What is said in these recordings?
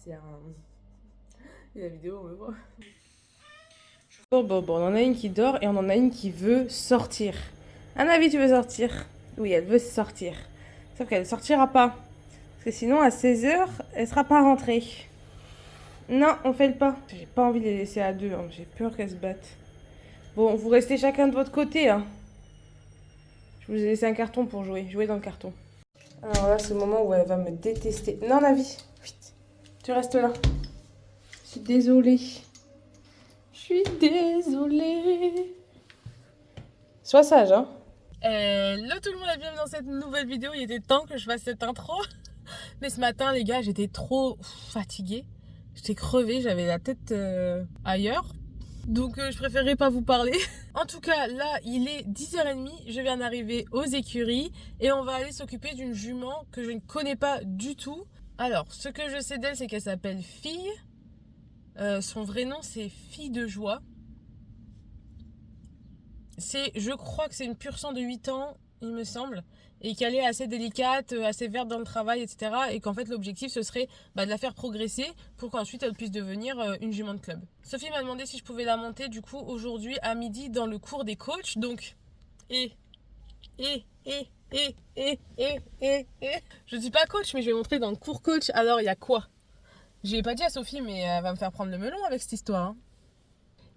C'est un... Et la vidéo, on me voit. Bon, on en a une qui dort et on en a une qui veut sortir. Anavi, tu veux sortir? Oui, elle veut sortir. Sauf qu'elle ne sortira pas. Parce que sinon, à 16h, elle sera pas rentrée. Non, on fait le pas. J'ai pas envie de les laisser à deux, hein. J'ai peur qu'elles se battent. Bon, vous restez chacun de votre côté, hein. Je vous ai laissé un carton pour jouer. Jouez dans le carton. Alors là, c'est le moment où elle va me détester. Non, Navi, vite. Tu restes là. Je suis désolée. Je suis désolée. Sois sage, hein. Hello tout le monde et bienvenue dans cette nouvelle vidéo. Il était temps que je fasse cette intro. Mais ce matin, les gars, j'étais trop fatiguée. J'étais crevée, j'avais la tête ailleurs. Donc je préférais pas vous parler. En tout cas, là, il est 10h30. Je viens d'arriver aux écuries. Et on va aller s'occuper d'une jument que je ne connais pas du tout. Alors, ce que je sais d'elle, c'est qu'elle s'appelle Fille. Son vrai nom, c'est Fille de Joie. Je crois que c'est une pure sang de 8 ans, il me semble, et qu'elle est assez délicate, assez verte dans le travail, etc. Et qu'en fait l'objectif ce serait de la faire progresser pour qu'ensuite elle puisse devenir une jument de club. Sophie m'a demandé si je pouvais la monter du coup aujourd'hui à midi dans le cours des coachs, donc et. Je ne suis pas coach mais je vais montrer dans le cours coach. Alors il y a quoi? J'ai pas dit à Sophie mais elle va me faire prendre le melon avec cette histoire, hein.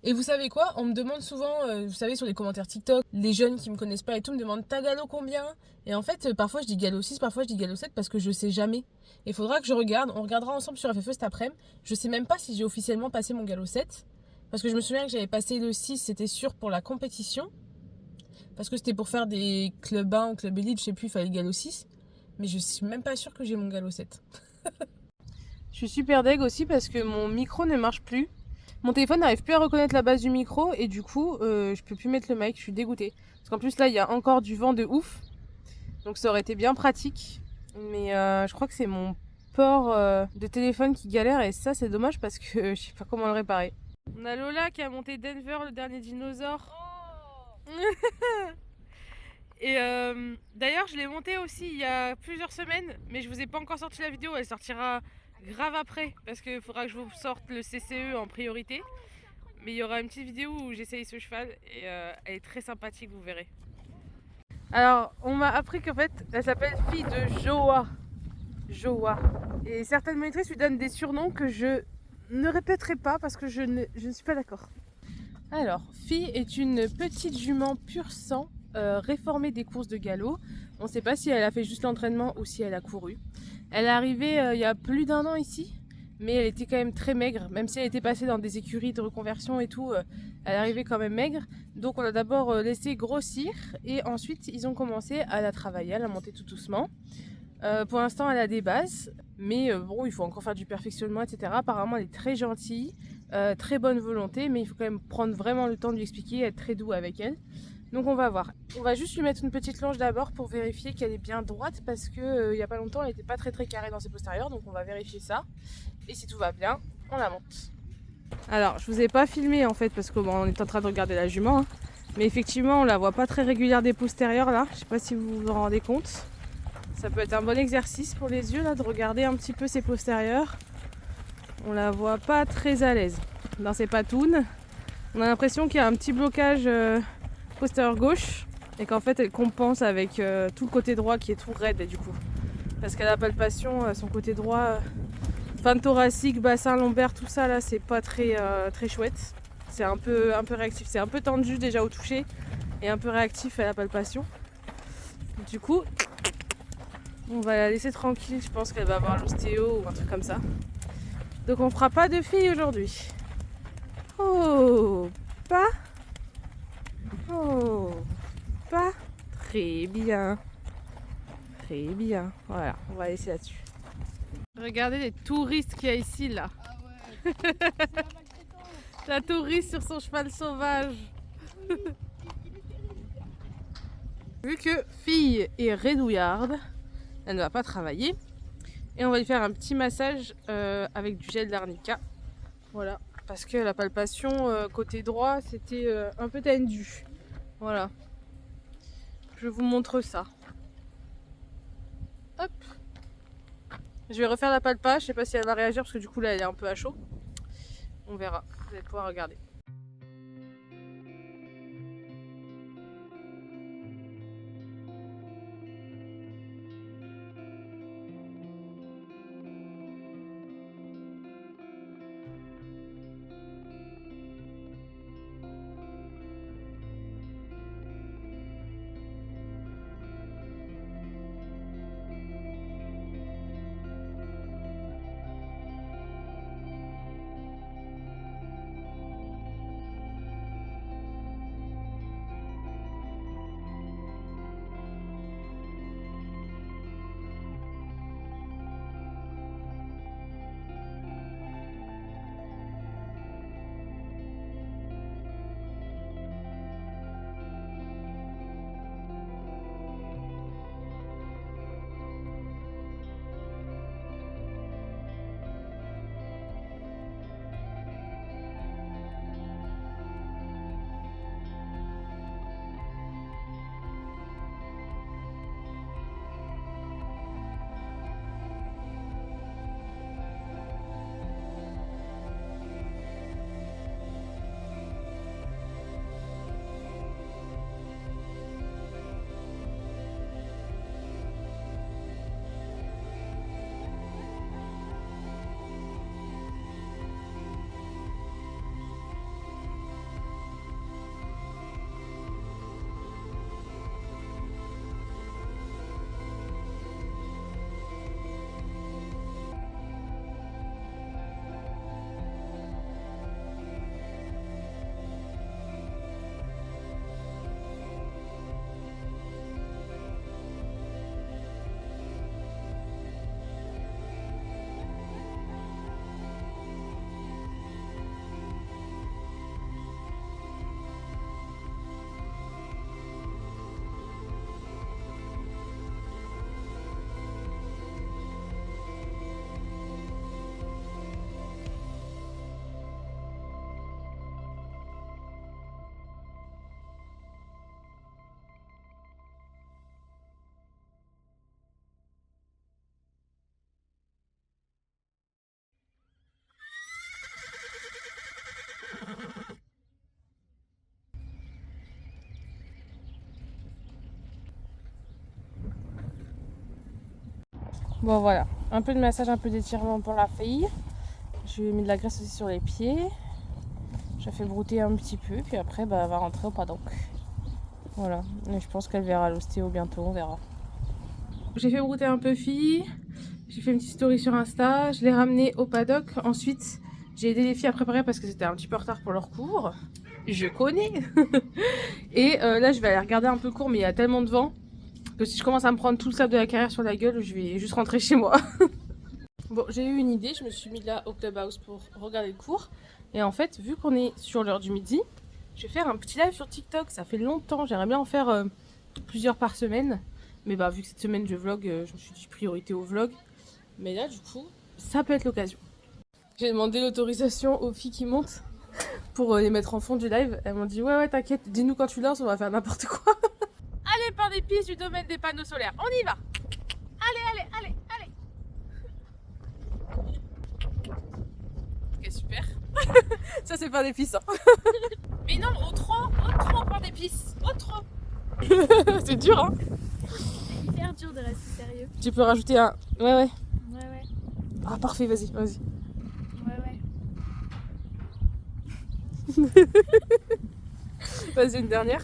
Et vous savez quoi? On me demande souvent, vous savez, sur les commentaires TikTok, les jeunes qui me connaissent pas et tout me demandent t'as galop combien? Et en fait, parfois je dis galop 6, parfois je dis galop 7 parce que je sais jamais. Il faudra que je regarde, on regardera ensemble sur FFE cet après-midi. Je sais même pas si j'ai officiellement passé mon galop 7. Parce que je me souviens que j'avais passé le 6, c'était sûr pour la compétition. Parce que c'était pour faire des clubs 1 ou club élite, je sais plus, il fallait le galop 6. Mais je suis même pas sûre que j'ai mon galop 7. Je suis super deg aussi parce que mon micro ne marche plus. Mon téléphone n'arrive plus à reconnaître la base du micro et du coup je peux plus mettre le mic, je suis dégoûtée. Parce qu'en plus là il y a encore du vent de ouf. Donc ça aurait été bien pratique. Mais je crois que c'est mon port de téléphone qui galère et ça c'est dommage parce que je sais pas comment le réparer. On a Lola qui a monté Denver, le dernier dinosaure. Oh. Et d'ailleurs je l'ai monté aussi il y a plusieurs semaines. Mais je vous ai pas encore sorti la vidéo, elle sortira grave après. Parce qu'il faudra que je vous sorte le CCE en priorité. Mais il y aura une petite vidéo où j'essaye ce cheval et elle est très sympathique, vous verrez. Alors, on m'a appris qu'en fait, elle s'appelle Fille de Joa. Joa. Et certaines monitrices lui donnent des surnoms que je ne répéterai pas parce que je ne suis pas d'accord. Alors, Fille est une petite jument pur sang réformée des courses de galop. On ne sait pas si elle a fait juste l'entraînement ou si elle a couru. Elle est arrivée il y a plus d'1 an ici. Mais elle était quand même très maigre, même si elle était passée dans des écuries de reconversion et tout, elle arrivait quand même maigre. Donc on l'a d'abord laissé grossir et ensuite ils ont commencé à la travailler, à la monter tout doucement. Pour l'instant elle a des bases, mais bon il faut encore faire du perfectionnement, etc. Apparemment elle est très gentille, très bonne volonté, mais il faut quand même prendre vraiment le temps de lui expliquer, être très doux avec elle. Donc on va voir. On va juste lui mettre une petite longe d'abord pour vérifier qu'elle est bien droite parce que il y a pas longtemps elle n'était pas très carrée dans ses postérieurs, donc on va vérifier ça. Et si tout va bien, on la monte. Alors, je vous ai pas filmé en fait parce qu'on est en train de regarder la jument. Hein. Mais effectivement, on la voit pas très régulière des postérieurs là. Je sais pas si vous vous en rendez compte. Ça peut être un bon exercice pour les yeux là de regarder un petit peu ses postérieurs. On la voit pas très à l'aise dans ses patounes. On a l'impression qu'il y a un petit blocage postérieur gauche et qu'en fait elle compense avec tout le côté droit qui est tout raide du coup. Parce qu'à la palpation, son côté droit. Fin thoracique, bassin lombaire, tout ça là, c'est pas très chouette. C'est un peu réactif, c'est un peu tendu déjà au toucher et un peu réactif à la palpation. Du coup, on va la laisser tranquille. Je pense qu'elle va avoir l'ostéo ou un truc comme ça. Donc on fera pas de filles aujourd'hui. Oh, pas. Oh, pas. Très bien. Très bien. Voilà, on va laisser là-dessus. Regardez les touristes qu'il y a ici là. Ah ouais. La touriste sur son cheval sauvage. Vu que Fille est redouillarde, elle ne va pas travailler. Et on va lui faire un petit massage avec du gel d'arnica. Voilà. Parce que la palpation côté droit c'était un peu tendu. Voilà. Je vous montre ça. Hop. Je vais refaire la palpa, je sais pas si elle va réagir parce que du coup là elle est un peu à chaud. On verra, vous allez pouvoir regarder. Bon voilà, un peu de massage, un peu d'étirement pour la fille. Je lui ai mis de la graisse aussi sur les pieds. Je la fais brouter un petit peu, puis après elle va rentrer au paddock. Voilà, et je pense qu'elle verra l'ostéo bientôt, on verra. J'ai fait brouter un peu fille, j'ai fait une petite story sur Insta, je l'ai ramenée au paddock. Ensuite, j'ai aidé les filles à préparer parce que c'était un petit peu en retard pour leur cours. Je connais. Et là, je vais aller regarder un peu le cours, mais il y a tellement de vent que si je commence à me prendre tout le sable de la carrière sur la gueule, je vais juste rentrer chez moi. Bon, j'ai eu une idée, je me suis mis là au clubhouse pour regarder le cours. Et en fait, vu qu'on est sur l'heure du midi, je vais faire un petit live sur TikTok. Ça fait longtemps, j'aimerais bien en faire plusieurs par semaine. Mais bah, vu que cette semaine je vlog, je me suis dit priorité au vlog. Mais là, du coup, ça peut être l'occasion. J'ai demandé l'autorisation aux filles qui montent pour les mettre en fond du live. Elles m'ont dit ouais, t'inquiète, dis-nous quand tu lances, on va faire n'importe quoi. Allez, par des pistes du domaine des panneaux solaires, on y va. Allez. Ok, super. Ça, c'est pas des pistes. Hein. Mais non, au trop, par des pistes. Au trop. C'est dur, hein. C'est hyper dur de rester sérieux. Tu peux rajouter un. Ouais. Ouais. Ah, parfait, vas-y. Ouais. Vas-y, une dernière.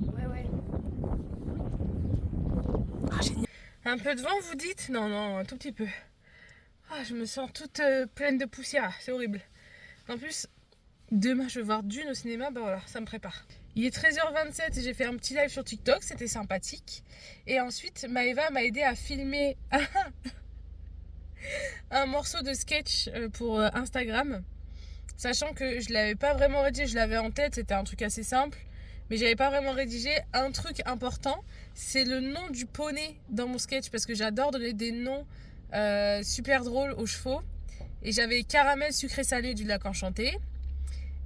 Ouais. Ah, génial. Un peu de vent, vous dites? Non, un tout petit peu. Ah, je me sens toute pleine de poussière, c'est horrible. En plus, demain je vais voir Dune au cinéma, bah voilà, ça me prépare. Il est 13h27 et j'ai fait un petit live sur TikTok, c'était sympathique. Et ensuite, Maëva m'a aidé à filmer un morceau de sketch pour Instagram. Sachant que je l'avais pas vraiment rédigé, je l'avais en tête, c'était un truc assez simple. Mais j'avais pas vraiment rédigé. Un truc important, c'est le nom du poney dans mon sketch. Parce que j'adore donner des noms super drôles aux chevaux. Et j'avais caramel sucré salé du lac enchanté.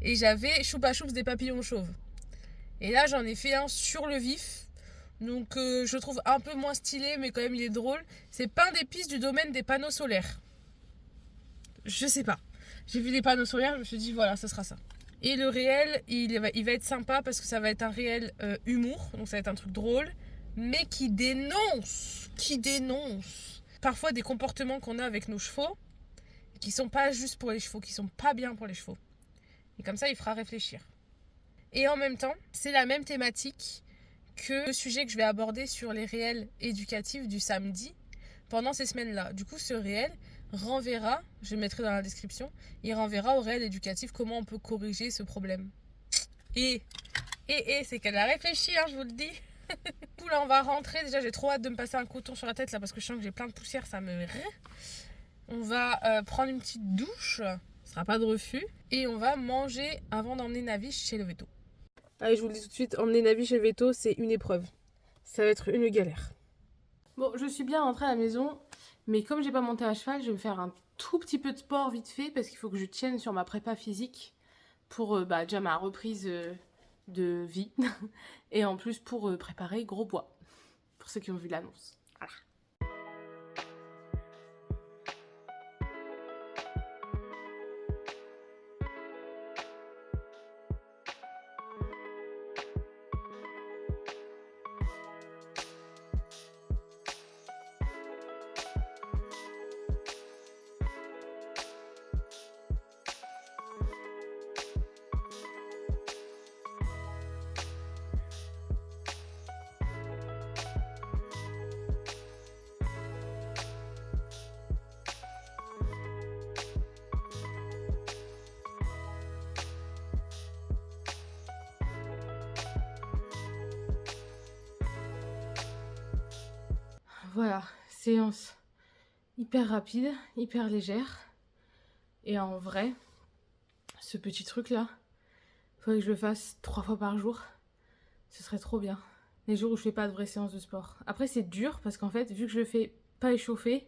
Et j'avais choupa choups des papillons chauves. Et là j'en ai fait un sur le vif. Donc je le trouve un peu moins stylé, mais quand même il est drôle. C'est pain d'épices du domaine des panneaux solaires. Je sais pas. J'ai vu des panneaux solaires, je me suis dit voilà, ce sera ça. Et le réel, il va être sympa parce que ça va être un réel humour, donc ça va être un truc drôle, mais qui dénonce parfois des comportements qu'on a avec nos chevaux, qui sont pas juste pour les chevaux, qui sont pas bien pour les chevaux. Et comme ça, il fera réfléchir. Et en même temps, c'est la même thématique que le sujet que je vais aborder sur les réels éducatifs du samedi pendant ces semaines-là. Du coup, ce réel renverra, je le mettrai dans la description, il renverra au réel éducatif comment on peut corriger ce problème. Et c'est qu'elle a réfléchi, hein, je vous le dis. Du coup, là, on va rentrer. Déjà, j'ai trop hâte de me passer un coton sur la tête, là, parce que je sens que j'ai plein de poussière, ça me... On va prendre une petite douche, ce sera pas de refus, et on va manger avant d'emmener Navi chez le veto. Allez, je vous le dis tout de suite, emmener Navi chez le veto, c'est une épreuve. Ça va être une galère. Bon, je suis bien rentrée à la maison, mais comme j'ai pas monté à cheval, je vais me faire un tout petit peu de sport vite fait, parce qu'il faut que je tienne sur ma prépa physique pour déjà ma reprise de vie, et en plus pour préparer gros bois, pour ceux qui ont vu l'annonce. Voilà. Voilà, séance hyper rapide, hyper légère. Et en vrai, ce petit truc-là, il faudrait que je le fasse 3 fois par jour. Ce serait trop bien. Les jours où je fais pas de vraie séance de sport. Après, c'est dur parce qu'en fait, vu que je le fais pas échauffer,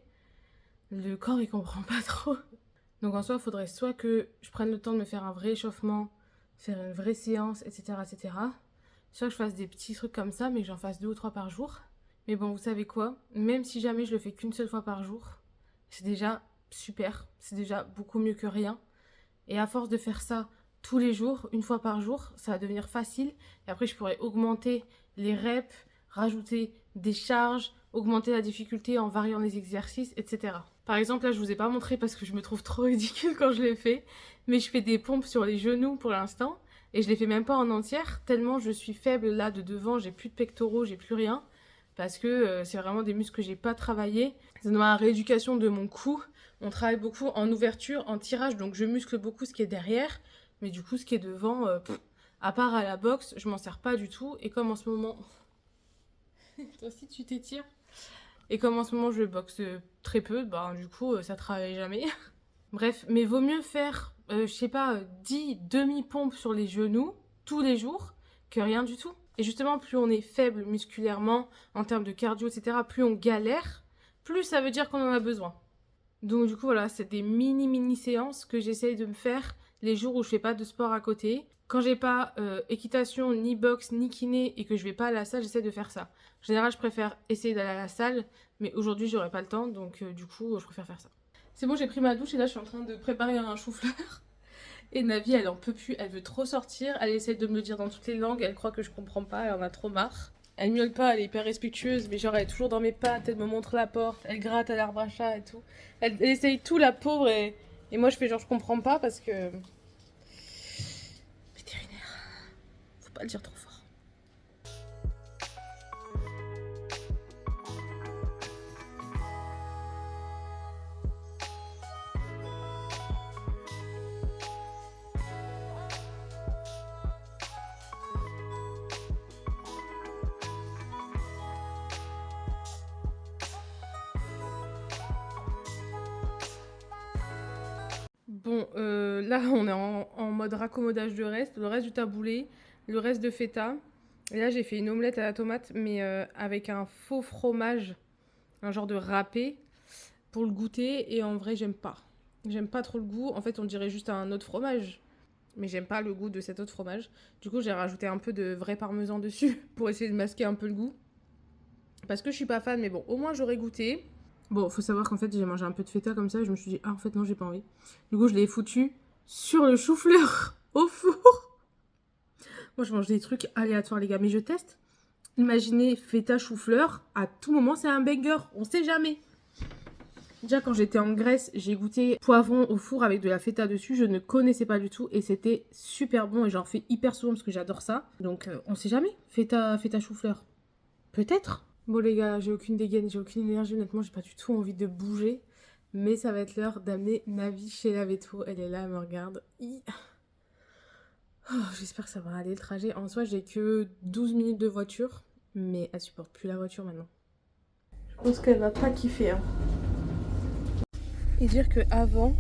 le corps il comprend pas trop. Donc en soi, il faudrait soit que je prenne le temps de me faire un vrai échauffement, faire une vraie séance, etc., etc. Soit que je fasse des petits trucs comme ça, mais que j'en fasse 2 ou 3 par jour. Mais bon, vous savez quoi? Même si jamais je le fais qu'une seule fois par jour, c'est déjà super. C'est déjà beaucoup mieux que rien. Et à force de faire ça tous les jours, une fois par jour, ça va devenir facile. Et après, je pourrais augmenter les reps, rajouter des charges, augmenter la difficulté en variant les exercices, etc. Par exemple, là, je vous ai pas montré parce que je me trouve trop ridicule quand je l'ai fait. Mais je fais des pompes sur les genoux pour l'instant. Et je les fais même pas en entière, tellement je suis faible là de devant, j'ai plus de pectoraux, j'ai plus rien. Parce que c'est vraiment des muscles que j'ai pas travaillé. C'est dans ma rééducation de mon cou. On travaille beaucoup en ouverture, en tirage, donc je muscle beaucoup ce qui est derrière. Mais du coup, ce qui est devant, à part à la boxe, je m'en sers pas du tout. Et comme en ce moment... Toi aussi, tu t'étires. Et comme en ce moment, je boxe très peu, bah, du coup, ça travaille jamais. Bref, mais vaut mieux faire, je sais pas, 10 demi-pompes sur les genoux tous les jours que rien du tout. Et justement, plus on est faible musculairement, en termes de cardio, etc., plus on galère, plus ça veut dire qu'on en a besoin. Donc du coup, voilà, c'est des mini séances que j'essaye de me faire les jours où je fais pas de sport à côté. Quand j'ai pas équitation, ni boxe, ni kiné, et que je vais pas à la salle, j'essaie de faire ça. En général, je préfère essayer d'aller à la salle, mais aujourd'hui, j'aurai pas le temps, donc du coup, je préfère faire ça. C'est bon, j'ai pris ma douche et là, je suis en train de préparer un chou-fleur. Et Navi, elle en peut plus, elle veut trop sortir, elle essaie de me le dire dans toutes les langues, elle croit que je comprends pas, elle en a trop marre. Elle miaule pas, elle est hyper respectueuse, mais genre elle est toujours dans mes pattes, elle me montre la porte, elle gratte à l'arbre à chat et tout. Elle essaye tout, la pauvre, et moi je fais genre je comprends pas parce que... Vétérinaire, faut pas le dire trop fort. Bon, là on est en mode raccommodage de reste, le reste du taboulé, le reste de feta. Et là j'ai fait une omelette à la tomate, mais avec un faux fromage, un genre de râpé, pour le goûter. Et en vrai j'aime pas. J'aime pas trop le goût. En fait on dirait juste un autre fromage. Mais j'aime pas le goût de cet autre fromage. Du coup j'ai rajouté un peu de vrai parmesan dessus pour essayer de masquer un peu le goût. Parce que je suis pas fan, mais bon, au moins j'aurais goûté. Bon, faut savoir qu'en fait, j'ai mangé un peu de feta comme ça et je me suis dit, ah, en fait, non, j'ai pas envie. Du coup, je l'ai foutu sur le chou-fleur au four. Moi, je mange des trucs aléatoires, les gars, mais je teste. Imaginez feta chou-fleur, à tout moment, c'est un banger. On sait jamais. Déjà, quand j'étais en Grèce, j'ai goûté poivron au four avec de la feta dessus. Je ne connaissais pas du tout et c'était super bon et j'en fais hyper souvent parce que j'adore ça. Donc, on sait jamais. Feta chou-fleur. Peut-être. Bon les gars, j'ai aucune dégaine, j'ai aucune énergie, honnêtement, j'ai pas du tout envie de bouger. Mais ça va être l'heure d'amener Navi chez la Veto. Elle est là, elle me regarde. Oh, j'espère que ça va aller le trajet. En soi, j'ai que 12 minutes de voiture, mais elle supporte plus la voiture maintenant. Je pense qu'elle va pas kiffer. Hein. Et dire qu'avant,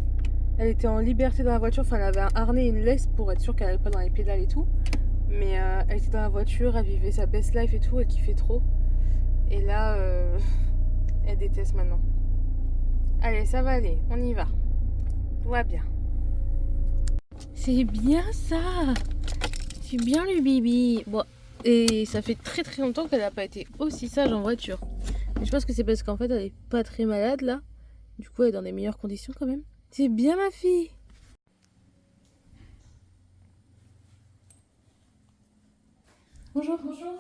elle était en liberté dans la voiture, enfin elle avait un harnais et une laisse pour être sûre qu'elle n'allait pas dans les pédales et tout. Mais elle était dans la voiture, elle vivait sa best life et tout, elle kiffait trop. Et là, elle déteste maintenant. Allez, ça va aller, on y va. Tout va bien. C'est bien ça. C'est bien le bibi. Bon, et ça fait très très longtemps qu'elle n'a pas été aussi sage en voiture. Mais je pense que c'est parce qu'en fait elle est pas très malade là. Du coup elle est dans des meilleures conditions quand même. C'est bien ma fille. Bonjour, bonjour.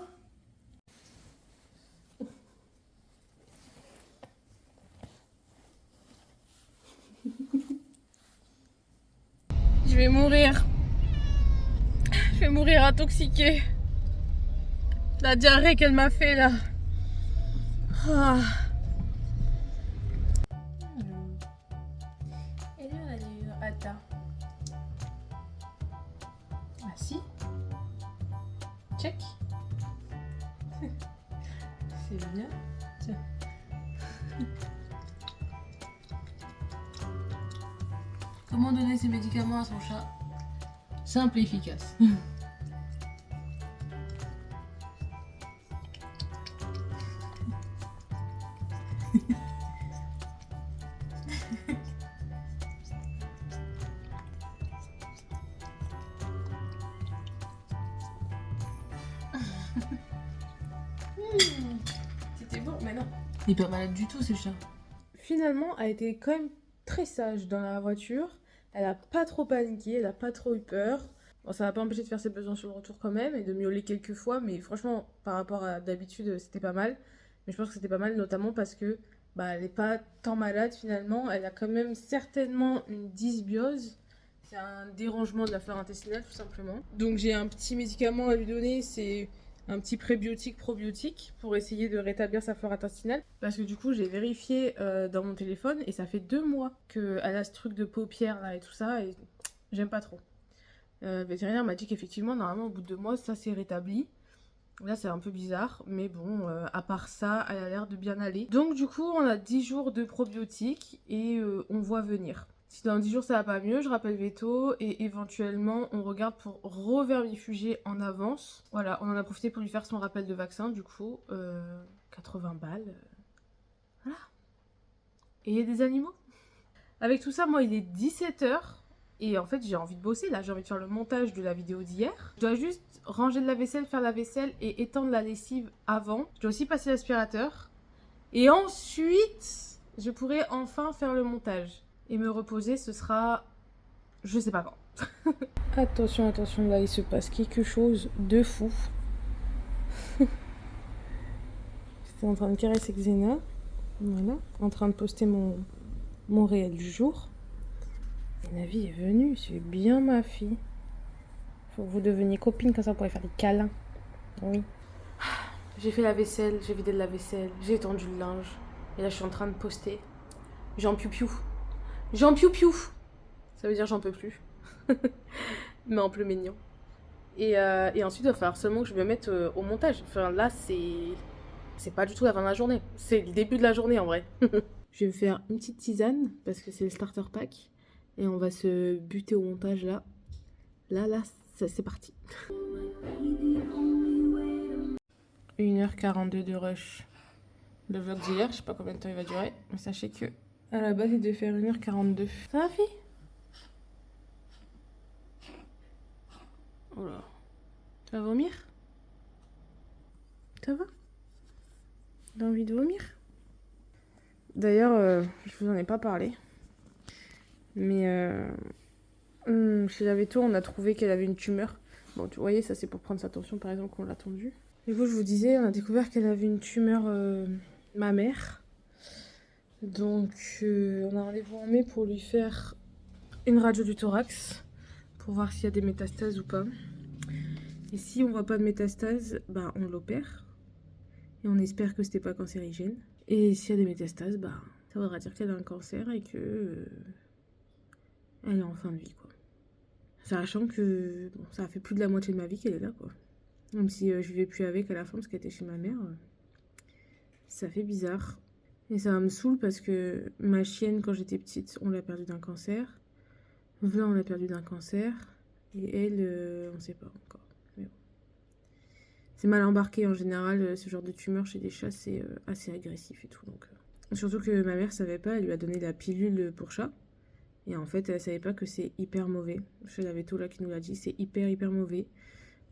Je vais mourir. Je vais mourir intoxiquée. La diarrhée qu'elle m'a fait là. Ah. Attends. Ah si. Check. C'est bien. Tiens. Comment donner ses médicaments à son chat? Simple et efficace. C'était bon, mais non. Il est pas malade du tout, ce chat. Finalement, elle a été quand même très sage dans la voiture. Elle a pas trop paniqué, elle a pas trop eu peur. Bon, ça va pas empêcher de faire ses besoins sur le retour quand même et de miauler quelques fois, mais franchement, par rapport à d'habitude, c'était pas mal. Mais je pense que c'était pas mal notamment parce que bah, elle est pas tant malade finalement. Elle a quand même certainement une dysbiose. C'est un dérangement de la flore intestinale tout simplement. Donc j'ai un petit médicament à lui donner, c'est un petit prébiotique probiotique pour essayer de rétablir sa flore intestinale. Parce que du coup j'ai vérifié dans mon téléphone et ça fait 2 mois qu'elle a ce truc de paupières là et tout ça et j'aime pas trop. Le vétérinaire m'a dit qu'effectivement normalement au bout de 2 mois ça s'est rétabli. Là c'est un peu bizarre mais bon à part ça elle a l'air de bien aller. Donc du coup on a 10 jours de probiotiques et on voit venir. Si dans 10 jours ça va pas mieux, je rappelle Veto et éventuellement on regarde pour revermifuger en avance. Voilà, on en a profité pour lui faire son rappel de vaccin du coup. 80 balles. Voilà. Et il y a des animaux. Avec tout ça, moi il est 17h et en fait j'ai envie de bosser là, j'ai envie de faire le montage de la vidéo d'hier. Je dois juste ranger de la vaisselle, faire la vaisselle et étendre la lessive avant. Je dois aussi passer l'aspirateur. Et ensuite, je pourrai enfin faire le montage. Et me reposer, ce sera... je sais pas quand. Attention, attention, là il se passe quelque chose de fou. J'étais en train de caresser Xena. Voilà, en train de poster mon réel du jour. Et Navi est venue, c'est bien ma fille. Faut que vous deveniez copines comme ça, vous pourrez faire des câlins. Oui. J'ai fait la vaisselle, j'ai vidé de la vaisselle, j'ai étendu le linge. Et là je suis en train de poster. J'en piou-piou. J'en piou-piou. Ça veut dire j'en peux plus. Mais en plus mignon. Et ensuite il va falloir seulement que je me mette au montage. Enfin là c'est pas du tout la fin de la journée. C'est le début de la journée en vrai. Je vais me faire une petite tisane parce que c'est le starter pack. Et on va se buter au montage là. Là, c'est parti. 1h42 de rush. Le vlog d'hier, je sais pas combien de temps il va durer. Mais sachez que à la base il devait faire 1h42. Ça va fille? Oh là. Tu vas vomir? Ça va? J'ai envie de vomir. D'ailleurs, je vous en ai pas parlé. Mais chez la véto, on a trouvé qu'elle avait une tumeur. Bon, tu voyez, ça c'est pour prendre sa tension par exemple qu'on l'a tendue. Du coup, je vous disais, on a découvert qu'elle avait une tumeur mammaire. Donc, on a rendez-vous en mai pour lui faire une radio du thorax pour voir s'il y a des métastases ou pas. Et si on voit pas de métastases, bah on l'opère. Et on espère que c'était pas cancérigène. Et s'il y a des métastases, bah ça voudra dire qu'elle a un cancer et que elle est en fin de vie, quoi. Sachant que bon, ça a fait plus de la moitié de ma vie qu'elle est là, quoi. Même si je vivais plus avec à la fin parce qu'elle était chez ma mère, ça fait bizarre. Et ça me saoule parce que ma chienne, quand j'étais petite, on l'a perdue d'un cancer. Là, on l'a perdue d'un cancer. Et elle, on sait pas encore. Mais bon. C'est mal embarqué en général, ce genre de tumeur chez des chats, c'est assez agressif et tout. Donc, surtout que ma mère savait pas, elle lui a donné la pilule pour chat. Et en fait, elle savait pas que c'est hyper mauvais. Chez la véto là qui nous l'a dit, c'est hyper mauvais.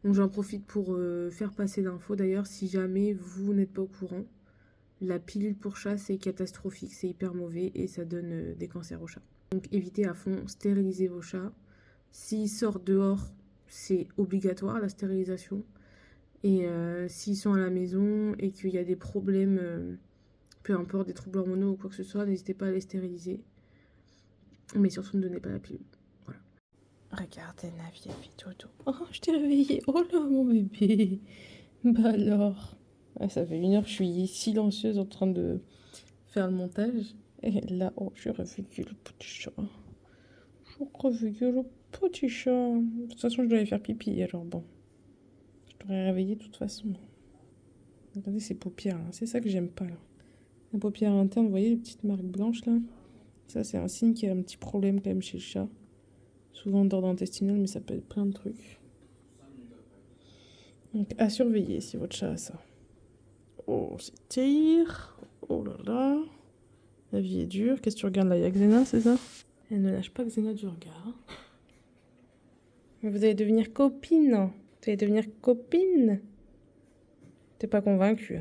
Donc j'en profite pour faire passer l'info. D'ailleurs, si jamais vous n'êtes pas au courant, la pilule pour chat, c'est catastrophique, c'est hyper mauvais et ça donne des cancers aux chats. Donc évitez à fond, stérilisez vos chats. S'ils sortent dehors, c'est obligatoire la stérilisation. Et s'ils sont à la maison et qu'il y a des problèmes, peu importe, des troubles hormonaux ou quoi que ce soit, n'hésitez pas à les stériliser. Mais surtout ne donnez pas la pilule. Voilà. Regardez, Navi, elle fait dodo. Oh, je t'ai réveillée. Oh là, mon bébé. Bah alors. Ouais, ça fait 1 heure que je suis silencieuse en train de faire le montage. Et là, oh, j'ai réveillé le petit chat. J'ai réveillé le petit chat. De toute façon, je dois aller faire pipi, alors bon. Je devrais réveiller de toute façon. Regardez ces paupières, là. C'est ça que j'aime pas, là. La paupière interne, vous voyez les petites marques blanches, là? Ça, c'est un signe qu'il y a un petit problème quand même chez le chat. Souvent d'ordre intestinal, mais ça peut être plein de trucs. Donc, à surveiller si votre chat a ça. Oh, c'est tire. Oh là là. La vie est dure. Qu'est-ce que tu regardes là? Il y a Xena, c'est ça? Elle ne lâche pas Xena du regard. Mais vous allez devenir copine. Vous allez devenir copine. T'es pas convaincue.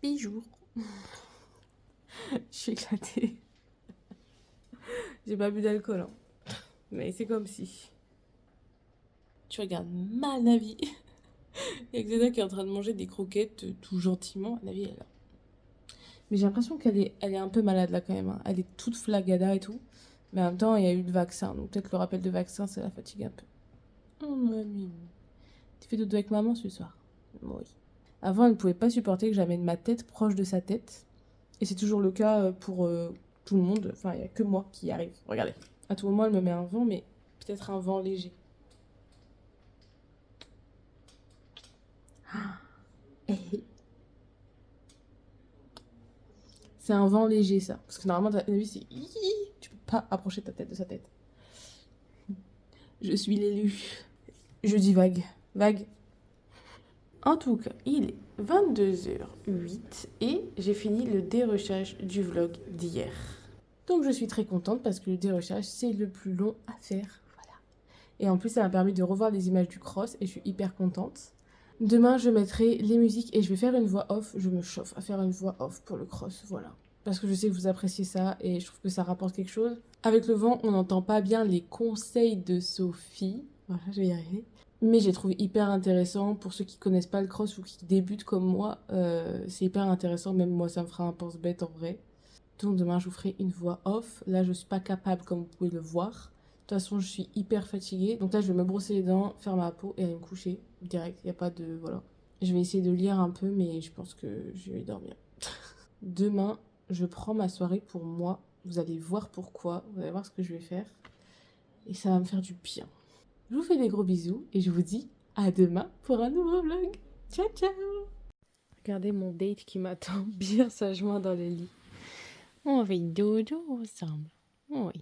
Bijoux. Je suis éclatée. J'ai pas bu d'alcool, hein. Mais c'est comme si. Tu regardes mal Navi. Il y a Xena qui est en train de manger des croquettes tout gentiment. Navi, elle est là. Mais j'ai l'impression qu'elle est un peu malade là quand même, hein. Elle est toute flagada et tout. Mais en même temps, il y a eu le vaccin. Donc peut-être le rappel de vaccin, ça la fatigue un peu. Oh mamie. Tu fais dodo avec maman ce soir? Oui. Avant, elle ne pouvait pas supporter que j'amène ma tête proche de sa tête. Et c'est toujours le cas pour tout le monde. Enfin, il n'y a que moi qui y arrive. Regardez. À tout moment, elle me met un vent, mais peut-être un vent léger. C'est un vent léger, ça. Parce que normalement, ta vie, c'est... Tu peux pas approcher ta tête de sa tête. Je suis l'élu. Je dis vague. Vague. En tout cas, il est 22h08 et j'ai fini le dérochage du vlog d'hier. Donc je suis très contente parce que le dérochage, c'est le plus long à faire. Voilà. Et en plus, ça m'a permis de revoir les images du cross et je suis hyper contente. Demain, je mettrai les musiques et je vais faire une voix off. Je me chauffe à faire une voix off pour le cross, voilà. Parce que je sais que vous appréciez ça et je trouve que ça rapporte quelque chose. Avec le vent, on n'entend pas bien les conseils de Sophie. Voilà, je vais y arriver. Mais j'ai trouvé hyper intéressant pour ceux qui connaissent pas le cross ou qui débutent comme moi. C'est hyper intéressant, même moi ça me fera un pense-bête en vrai. Donc demain je vous ferai une voix off. Là je suis pas capable comme vous pouvez le voir. De toute façon je suis hyper fatiguée. Donc là je vais me brosser les dents, faire ma peau et aller me coucher direct. Il n'y a pas de... voilà. Je vais essayer de lire un peu mais je pense que je vais dormir. Demain je prends ma soirée pour moi. Vous allez voir pourquoi. Vous allez voir ce que je vais faire. Et ça va me faire du bien. Je vous fais des gros bisous et je vous dis à demain pour un nouveau vlog. Ciao, ciao! Regardez mon date qui m'attend bien sagement dans le lit. On fait dodo ensemble. Oui.